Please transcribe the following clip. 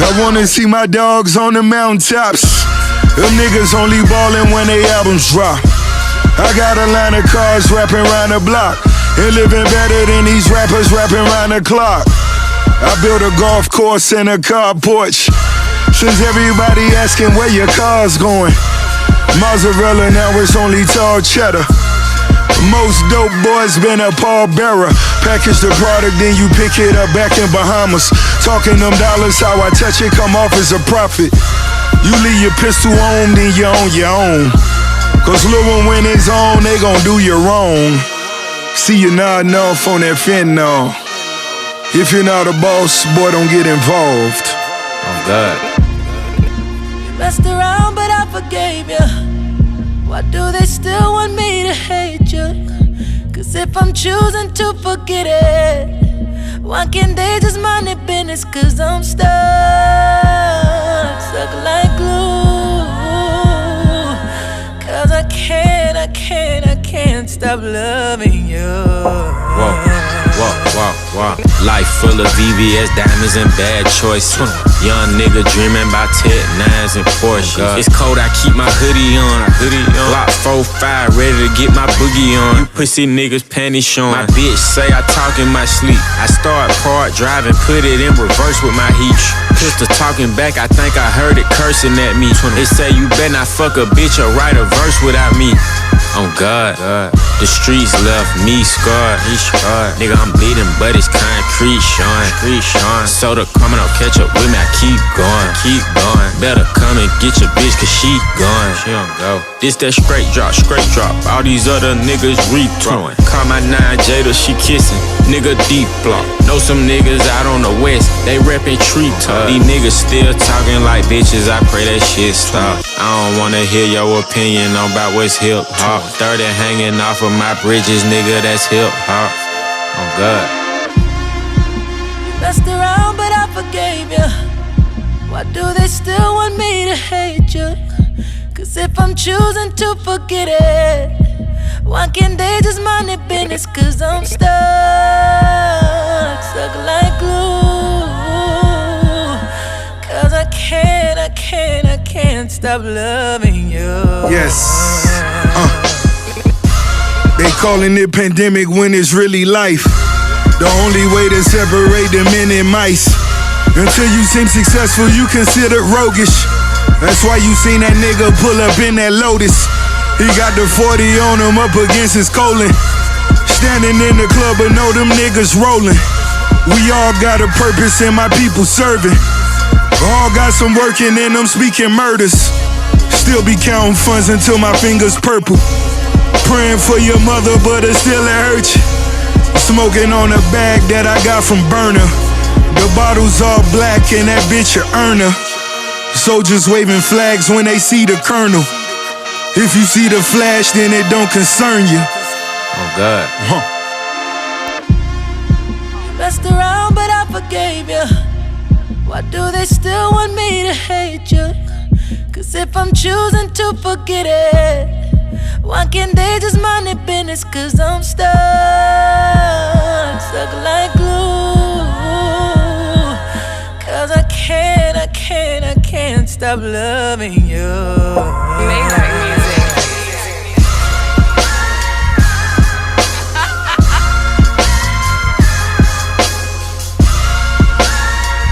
I wanna see my dogs on the mountaintops. Them niggas only ballin' when they albums drop. I got a line of cars rapping round the block and living better than these rappers rapping round the clock. I built a golf course and a car porch. Since everybody asking where your car's going, mozzarella now it's only tall cheddar. Most dope boys been a pallbearer. Package the product, then you pick it up back in Bahamas. Talking them dollars, how I touch it, come off as a profit. You leave your pistol on, then you on your own. Cause Lil' one when it's on, they gon' do you wrong. See you nodding off on that fentanyl. If you're not a boss, boy, don't get involved. Oh God. You messed around, but I forgave you. Why do they still want me to hate you? Cause if I'm choosing to forget it, why can't they just mind their business? Cause I'm stuck like glue. Cause I can't stop loving you. Whoa. Life full of VVS, diamonds, and bad choices. Young nigga dreaming about Tech 9s and Porsche. It's cold, I keep my hoodie on. Block 4-5, ready to get my boogie on. You pussy niggas panties showing. My bitch say I talk in my sleep. I start part driving, put it in reverse with my heat. Pistol talking back, I think I heard it cursing at me. They say you better not fuck a bitch or write a verse without me. Oh God, the streets left me scarred. Nigga, I'm bleeding, but it's concrete showing. Soda coming, I'll catch up with me, I keep going. Better come and get your bitch, cause she gone. She don't go. This that straight drop. All these other niggas rethrowing. Call my 9 Jada, she kissing. Nigga deep block. Know some niggas out on the west, they reppin' tree talk. These niggas still talking like bitches, I pray that shit stop. I don't wanna hear your opinion on about what's hip hop. 30 hanging off of my bridges, nigga, that's hip hop. Oh God. You messed around, but I forgave you. Why do they still want me to hate you? Cause if I'm choosing to forget it, why can't they just mind their business? Cause I'm stuck like glue. Cause I can't stop loving you. Yes. They calling it pandemic when it's really life. The only way to separate the men and mice. Until you seem successful, you consider roguish. That's why you seen that nigga pull up in that Lotus. He got the 40 on him up against his colon. Standing in the club, but know them niggas rolling. We all got a purpose and my people serving. All got some working and them speaking murders. Still be counting funds until my fingers purple. Praying for your mother, but it still hurt you. Smoking on a bag that I got from Burner. The bottles all black and that bitch a earner. Soldiers waving flags when they see the colonel. If you see the flash, then it don't concern you. Oh God. You messed around, but I forgave you. Why do they still want me to hate you? Cause if I'm choosing to forget it, why can't they just mind their business? Cause I'm stuck like glue. Cause I can't stop loving you.